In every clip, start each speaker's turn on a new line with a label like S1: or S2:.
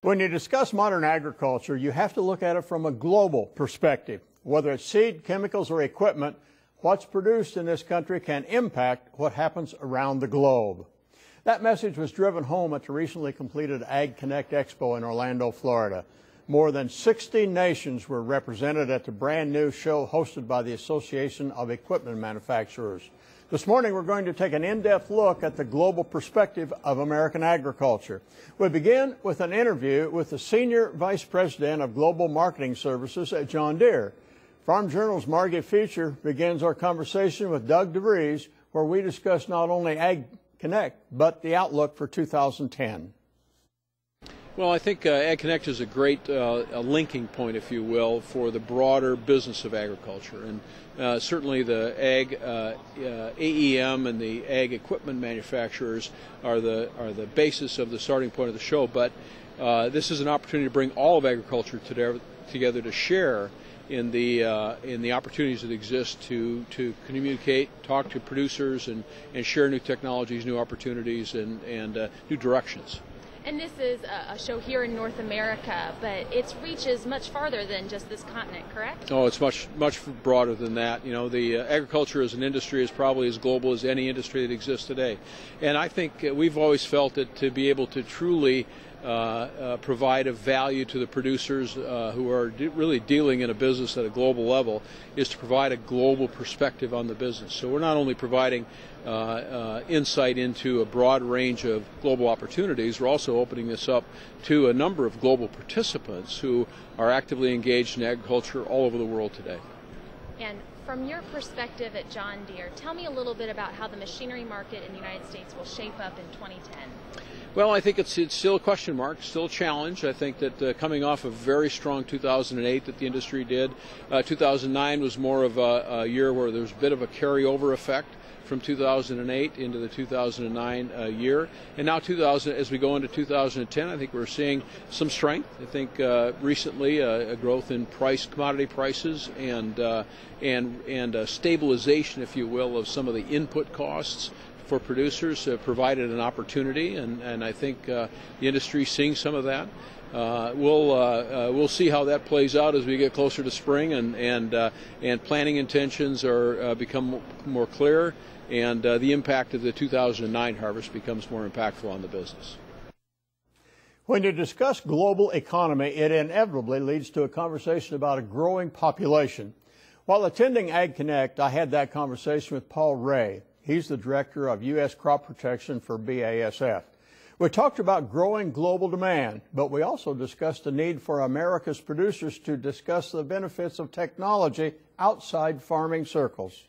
S1: When you discuss modern agriculture, you have to look at it from a global perspective. Whether it's seed, chemicals, or equipment, what's produced in this country can impact what happens around the globe. That message was driven home at the recently completed Ag Connect Expo in Orlando, Florida. More than 60 nations were represented at the brand new show hosted by the Association of Equipment Manufacturers. This morning, we're going to take an in-depth look at the global perspective of American agriculture. We begin with an interview with the Senior Vice President of Global Marketing Services at John Deere. Farm Journal's Margy Fischer begins our conversation with Doug DeVries, where we discuss not only Ag Connect, but the outlook for 2010.
S2: Well, I think Ag Connect is a great linking point, if you will, for the broader business of agriculture. And certainly the Ag AEM and the Ag equipment manufacturers are the basis of the starting point of the show. But this is an opportunity to bring all of agriculture together to share in the opportunities that exist to communicate, talk to producers, and share new technologies, new opportunities, and new directions.
S3: And this is a show here in North America, but its reach is much farther than just this continent, correct?
S2: Oh, it's much broader than that. You know, the agriculture as an industry is probably as global as any industry that exists today. And I think we've always felt that to be able to truly provide a value to the producers who are really dealing in a business at a global level is to provide a global perspective on the business. So we're not only providing insight into a broad range of global opportunities, we're also opening this up to a number of global participants who are actively engaged in agriculture all over the world today.
S3: And from your perspective at John Deere, tell me a little bit about how the machinery market in the United States will shape up in 2010.
S2: Well, I think it's still a question mark, still a challenge. I think that coming off a very strong 2008 that the industry did, 2009 was more of a year where there was a bit of a carryover effect from 2008 into the 2009 year. And now as we go into 2010, I think we're seeing some strength. I think recently a growth in commodity prices and a stabilization, if you will, of some of the input costs for producers provided an opportunity, and I think the industry is seeing some of that. We'll see how that plays out as we get closer to spring, and planting intentions become more clear, and the impact of the 2009 harvest becomes more impactful on the business.
S1: When you discuss global economy, it inevitably leads to a conversation about a growing population. While attending Ag Connect, I had that conversation with Paul Rea. He's the director of U.S. Crop Protection for BASF. We talked about growing global demand, but we also discussed the need for America's producers to discuss the benefits of technology outside farming circles.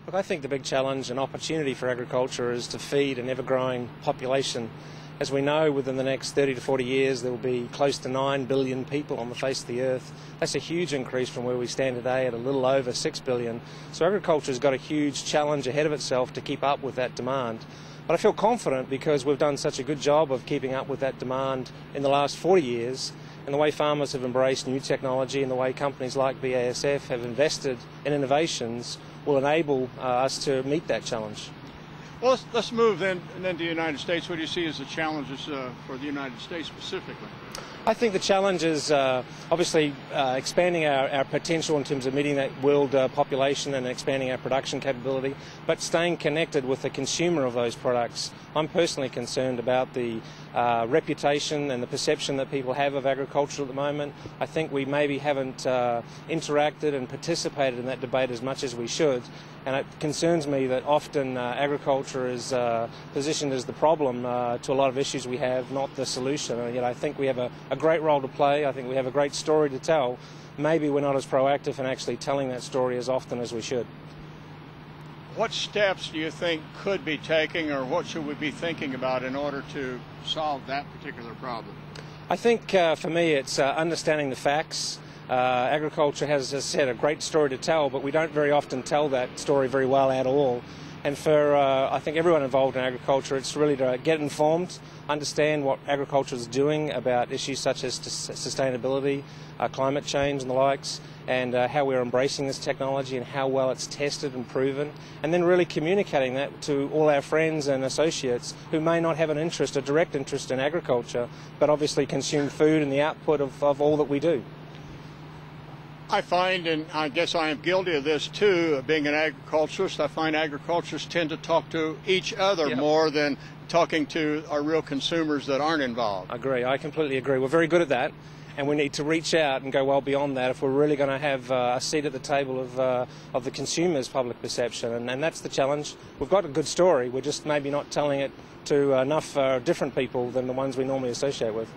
S4: Look, I think the big challenge and opportunity for agriculture is to feed an ever-growing population. As we know, within the next 30 to 40 years, there will be close to 9 billion people on the face of the earth. That's a huge increase from where we stand today at a little over 6 billion. So agriculture has got a huge challenge ahead of itself to keep up with that demand. But I feel confident because we've done such a good job of keeping up with that demand in the last 40 years, and the way farmers have embraced new technology and the way companies like BASF have invested in innovations will enable us to meet that challenge.
S1: Well, let's move then to the United States. What do you see as the challenges for the United States specifically?
S4: I think the challenge is obviously expanding our potential in terms of meeting that world population and expanding our production capability, but staying connected with the consumer of those products. I'm personally concerned about the reputation and the perception that people have of agriculture at the moment. I think we maybe haven't interacted and participated in that debate as much as we should, and it concerns me that often agriculture is positioned as the problem to a lot of issues we have, not the solution. And yet I think we have a great role to play. I think we have a great story to tell. Maybe we're not as proactive in actually telling that story as often as we should.
S1: What steps do you think could be taken, or what should we be thinking about in order to solve that particular problem?
S4: I think for me it's understanding the facts. Agriculture has, as I said, a great story to tell, but we don't very often tell that story very well at all. And for, I think, everyone involved in agriculture, it's really to get informed, understand what agriculture is doing about issues such as sustainability, climate change and the likes, and how we're embracing this technology and how well it's tested and proven, and then really communicating that to all our friends and associates who may not have an interest, a direct interest in agriculture, but obviously consume food and the output of all that we do.
S1: I find, and I guess I am guilty of this too, being an agriculturist, I find agriculturists tend to talk to each other more than talking to our real consumers that aren't involved.
S4: I agree. I completely agree. We're very good at that, and we need to reach out and go well beyond that if we're really going to have a seat at the table of the consumer's public perception, and that's the challenge. We've got a good story, we're just maybe not telling it to enough different people than the ones we normally associate with.